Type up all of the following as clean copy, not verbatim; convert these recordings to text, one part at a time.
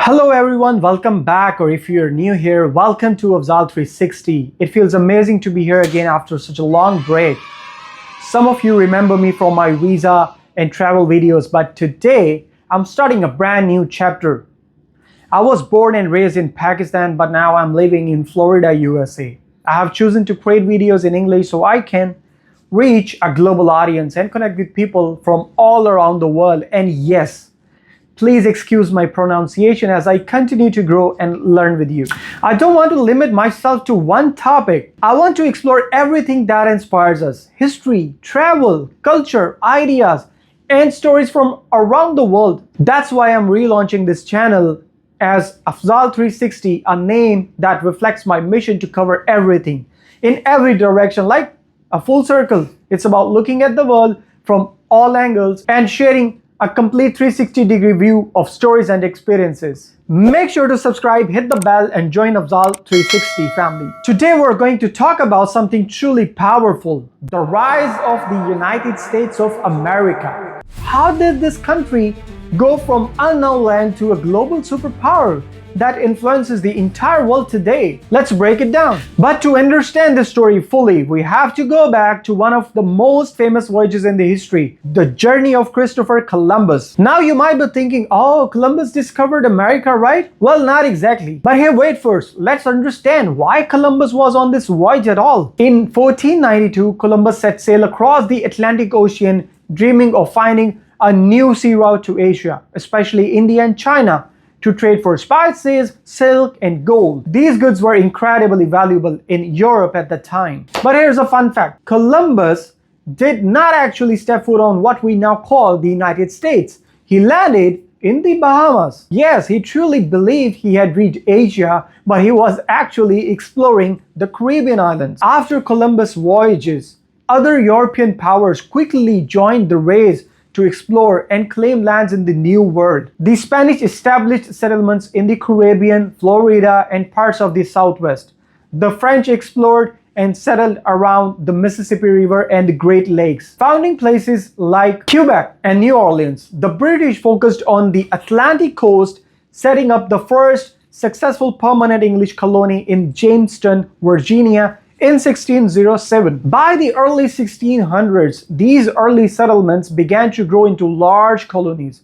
Hello everyone, welcome back, or if you're new here, welcome to Untold 360. It feels amazing to be here again after such a long break. Some of you remember me from my visa and travel videos, but today I'm starting a brand new chapter. I was born and raised in Pakistan, but now I'm living in Florida, USA. I have chosen to create videos in English so I can reach a global audience and connect with people from all around the world. And yes, please excuse my pronunciation as I continue to grow and learn with you. I don't want to limit myself to one topic. I want to explore everything that inspires us: history, travel, culture, ideas, and stories from around the world. That's why I'm relaunching this channel as Untold 360, a name that reflects my mission to cover everything in every direction, like a full circle. It's about looking at the world from all angles and sharing a complete 360-degree view of stories and experiences. Make sure to subscribe, hit the bell, and join Untold 360 family. Today we're going to talk about something truly powerful: the rise of the United States of America. How did this country go from unknown land to a global superpower that influences the entire world today? Let's break it down. But to understand this story fully, we have to go back to one of the most famous voyages in the history, the journey of Christopher Columbus. Now you might be thinking, oh, Columbus discovered America, right? Well, not exactly. But here, wait first. Let's understand why Columbus was on this voyage at all. In 1492, Columbus set sail across the Atlantic Ocean, dreaming of finding a new sea route to Asia, especially India and China, to trade for spices, silk, and gold. These goods were incredibly valuable in Europe at the time. But here's a fun fact: Columbus did not actually step foot on what we now call the United States. He landed in the Bahamas. Yes, he truly believed he had reached Asia, but he was actually exploring the Caribbean islands. After Columbus' voyages, other European powers quickly joined the race to explore and claim lands in the New World. The Spanish established settlements in the Caribbean, Florida, and parts of the Southwest. The French explored and settled around the Mississippi River and the Great Lakes, founding places like Quebec and New Orleans. The British focused on the Atlantic coast, setting up the first successful permanent English colony in Jamestown, Virginia, in 1607. By the early 1600s, these early settlements began to grow into large colonies.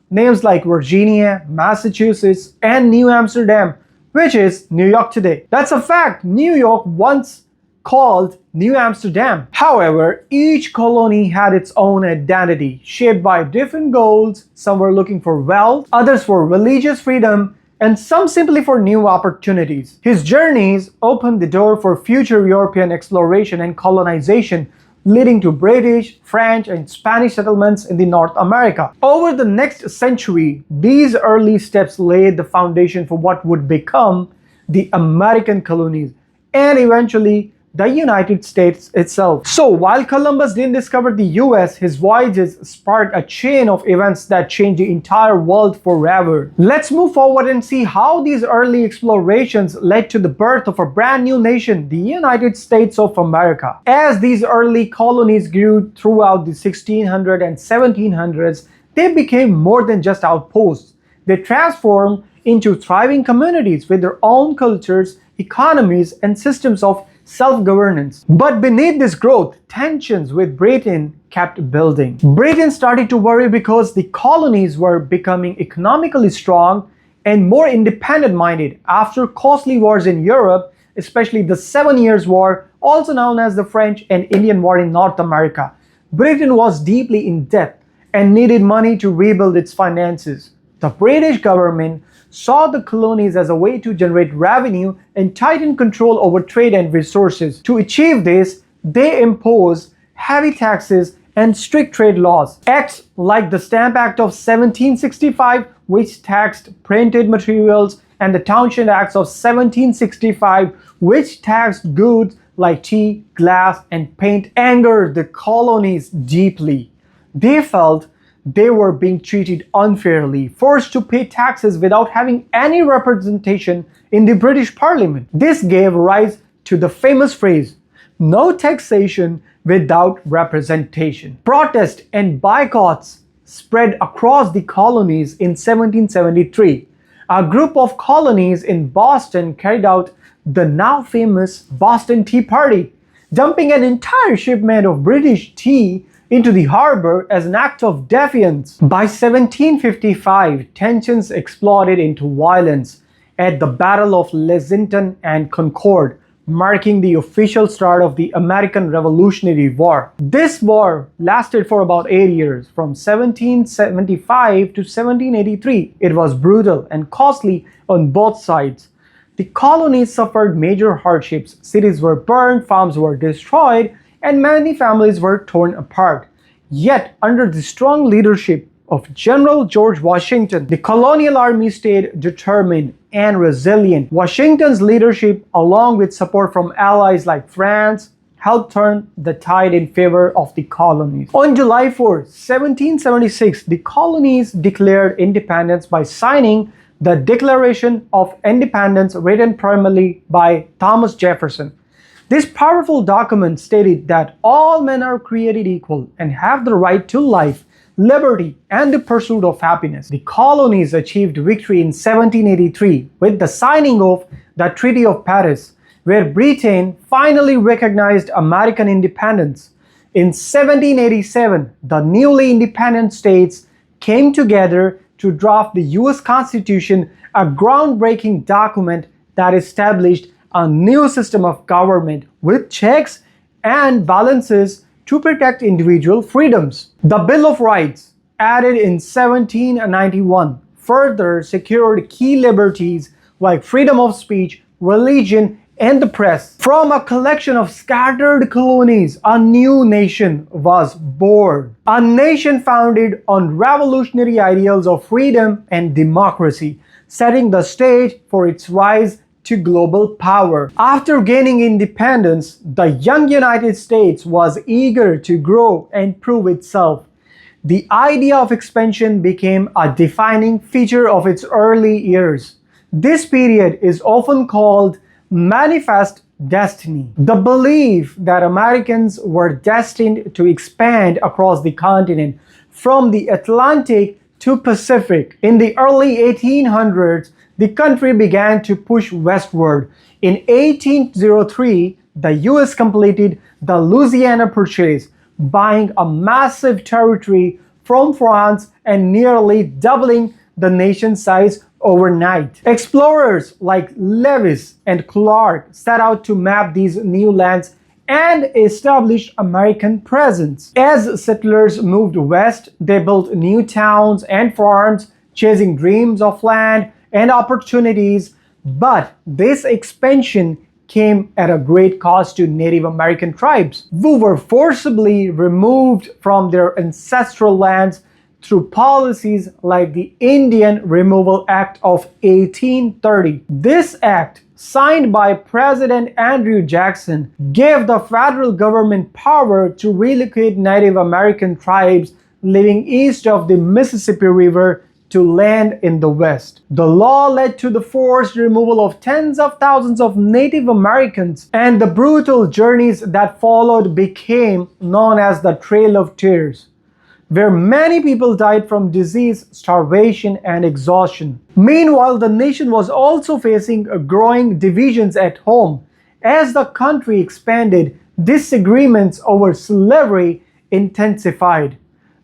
Names like Virginia, Massachusetts, and New Amsterdam, which is New York today. That's a fact. New York once called New Amsterdam. However, each colony had its own identity, shaped by different goals. Some were looking for wealth, others for religious freedom, and some simply for new opportunities. His journeys opened the door for future European exploration and colonization, leading to British, French, and Spanish settlements in the North America. Over the next century, these early steps laid the foundation for what would become the American colonies and eventually the United States itself. So while Columbus didn't discover the US, his voyages sparked a chain of events that changed the entire world forever. Let's move forward and see how these early explorations led to the birth of a brand new nation, the United States of America. As these early colonies grew throughout the 1600s and 1700s, they became more than just outposts. They transformed into thriving communities with their own cultures, economies, and systems of self-governance. But beneath this growth, tensions with Britain kept building. Britain started to worry because the colonies were becoming economically strong and more independent-minded after costly wars in Europe, especially the 7 Years' War, also known as the French and Indian War in North America. Britain was deeply in debt and needed money to rebuild its finances. The British government saw the colonies as a way to generate revenue and tighten control over trade and resources. To achieve this, they imposed heavy taxes and strict trade laws. Acts like the Stamp Act of 1765, which taxed printed materials, and the Townshend Acts of 1765, which taxed goods like tea, glass, and paint, angered the colonies deeply. They felt they were being treated unfairly, forced to pay taxes without having any representation in the British Parliament. This gave rise to the famous phrase, "No taxation without representation." Protests and boycotts spread across the colonies in 1773. A group of colonies in Boston carried out the now famous Boston Tea Party, dumping an entire shipment of British tea into the harbor as an act of defiance. By 1755, tensions exploded into violence at the Battle of Lexington and Concord, marking the official start of the American Revolutionary War. This war lasted for about 8 years, from 1775 to 1783. It was brutal and costly on both sides. The colonies suffered major hardships. Cities were burned, farms were destroyed, and many families were torn apart. Yet, under the strong leadership of General George Washington, the colonial army stayed determined and resilient. Washington's leadership, along with support from allies like France, helped turn the tide in favor of the colonies. On July 4, 1776, the colonies declared independence by signing the Declaration of Independence, written primarily by Thomas Jefferson. This powerful document stated that all men are created equal and have the right to life, liberty, and the pursuit of happiness. The colonies achieved victory in 1783 with the signing of the Treaty of Paris, where Britain finally recognized American independence. In 1787, the newly independent states came together to draft the US Constitution, a groundbreaking document that established a new system of government with checks and balances to protect individual freedoms. The Bill of Rights, added in 1791, further secured key liberties like freedom of speech, religion, and the press. From a collection of scattered colonies, a new nation was born. A nation founded on revolutionary ideals of freedom and democracy, setting the stage for its rise to global power. After gaining independence, the young United States was eager to grow and prove itself. The idea of expansion became a defining feature of its early years. This period is often called manifest destiny. The belief that Americans were destined to expand across the continent from the Atlantic to Pacific. In the early 1800s, the country began to push westward. In 1803, the US completed the Louisiana Purchase, buying a massive territory from France and nearly doubling the nation's size overnight. Explorers like Lewis and Clark set out to map these new lands and establish American presence. As settlers moved west, they built new towns and farms, chasing dreams of land and opportunities, but this expansion came at a great cost to Native American tribes, who were forcibly removed from their ancestral lands through policies like the Indian Removal Act of 1830. This act, signed by President Andrew Jackson, gave the federal government power to relocate Native American tribes living east of the Mississippi River to land in the West. The law led to the forced removal of tens of thousands of Native Americans, and the brutal journeys that followed became known as the Trail of Tears, where many people died from disease, starvation, and exhaustion. Meanwhile, the nation was also facing growing divisions at home. As the country expanded, disagreements over slavery intensified.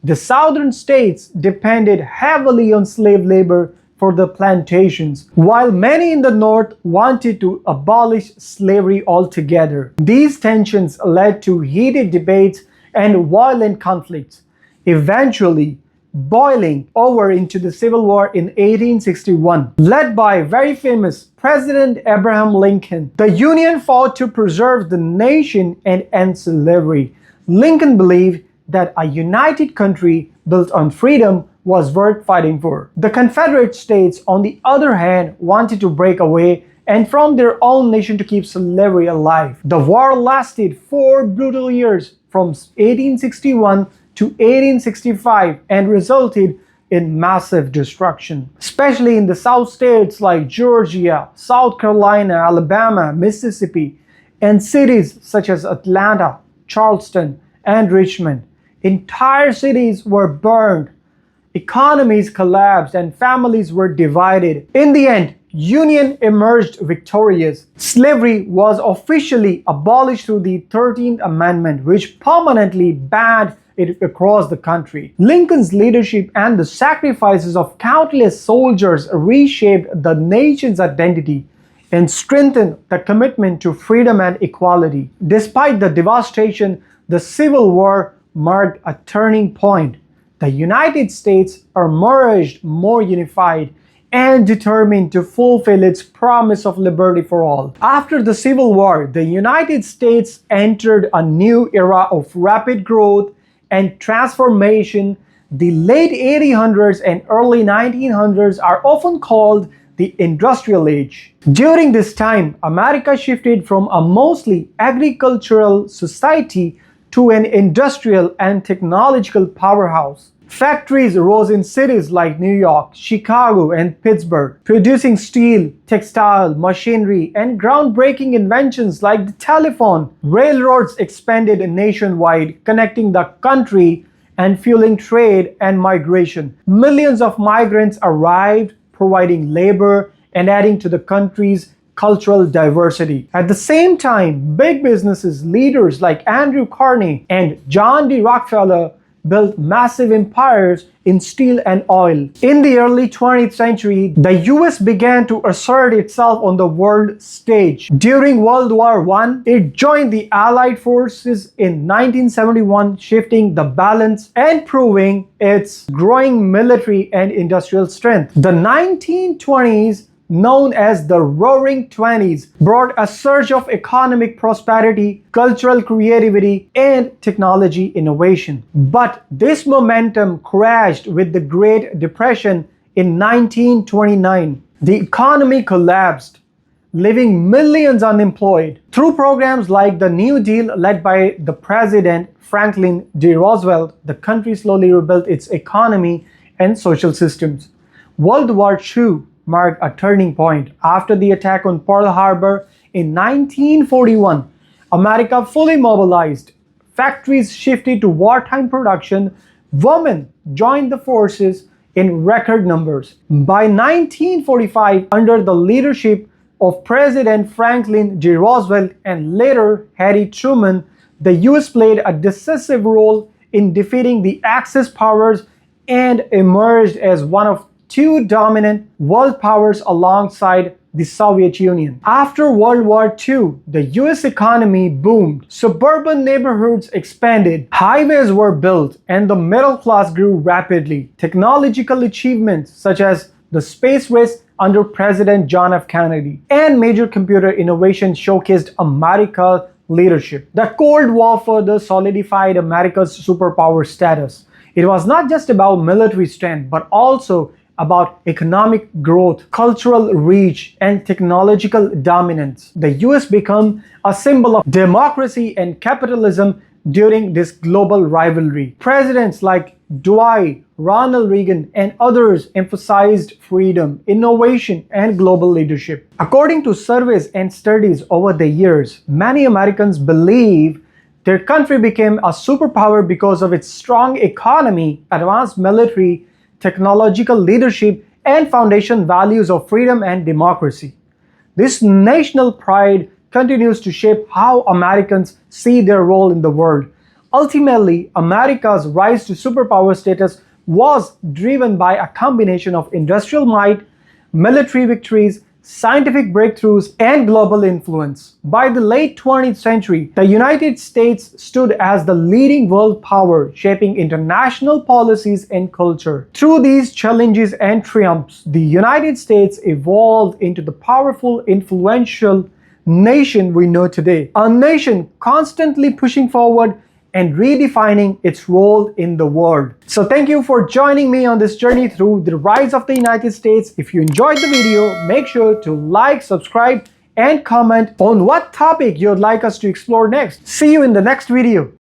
The southern states depended heavily on slave labor for the plantations, while many in the north wanted to abolish slavery altogether. These tensions led to heated debates and violent conflicts, eventually boiling over into the Civil War in 1861. Led by very famous President Abraham Lincoln, the Union fought to preserve the nation and end slavery. Lincoln believed that a united country built on freedom was worth fighting for. The Confederate States, on the other hand, wanted to break away and from their own nation to keep slavery alive. The war lasted 4 brutal years, from 1861 to 1865, and resulted in massive destruction, especially in the South states like Georgia, South Carolina, Alabama, Mississippi, and cities such as Atlanta, Charleston, and Richmond. Entire cities were burned, economies collapsed, and families were divided. In the end, Union emerged victorious. Slavery was officially abolished through the 13th Amendment, which permanently banned it across the country. Lincoln's leadership and the sacrifices of countless soldiers reshaped the nation's identity and strengthened the commitment to freedom and equality. Despite the devastation, the Civil War marked a turning point. The United States emerged more unified and determined to fulfill its promise of liberty for all. After the Civil War, the United States entered a new era of rapid growth and transformation. The late 1800s and early 1900s are often called the Industrial Age. During this time, America shifted from a mostly agricultural society to an industrial and technological powerhouse. Factories rose in cities like New York, Chicago, and Pittsburgh, producing steel, textile, machinery, and groundbreaking inventions like the telephone. Railroads expanded nationwide, connecting the country and fueling trade and migration. Millions of migrants arrived, providing labor and adding to the country's cultural diversity. At the same time, big businesses leaders like Andrew Carnegie and John D. Rockefeller built massive empires in steel and oil. In the early 20th century, the US began to assert itself on the world stage. During World War I, it joined the Allied forces in 1971, shifting the balance and proving its growing military and industrial strength. The 1920s, known as the Roaring Twenties, brought a surge of economic prosperity, cultural creativity, and technology innovation. But this momentum crashed with the Great Depression in 1929. The economy collapsed, leaving millions unemployed. Through programs like the New Deal led by the President Franklin D. Roosevelt, the country slowly rebuilt its economy and social systems. World War II marked a turning point. After the attack on Pearl Harbor in 1941, America fully mobilized. Factories shifted to wartime production. Women joined the forces in record numbers. By 1945, under the leadership of President Franklin D. Roosevelt and later Harry Truman, the US played a decisive role in defeating the Axis powers and emerged as one of two dominant world powers alongside the Soviet Union. After World War II, the US economy boomed. Suburban neighborhoods expanded, highways were built, and the middle class grew rapidly. Technological achievements such as the space race under President John F. Kennedy and major computer innovations showcased America's leadership. The Cold War further solidified America's superpower status. It was not just about military strength, but also about economic growth, cultural reach, and technological dominance. The US became a symbol of democracy and capitalism during this global rivalry. Presidents like Dwight, Ronald Reagan, and others emphasized freedom, innovation, and global leadership. According to surveys and studies over the years, many Americans believe their country became a superpower because of its strong economy, advanced military, technological leadership, and foundation values of freedom and democracy. This national pride continues to shape how Americans see their role in the world. Ultimately, America's rise to superpower status was driven by a combination of industrial might, military victories, scientific breakthroughs, and global influence. By the late 20th century, the United States stood as the leading world power, shaping international policies and culture. Through these challenges and triumphs, the United States evolved into the powerful, influential nation we know today. A nation constantly pushing forward and redefining its role in the world. So thank you for joining me on this journey through the rise of the United States. If you enjoyed the video, make sure to like, subscribe, and comment on what topic you'd like us to explore next. See you in the next video.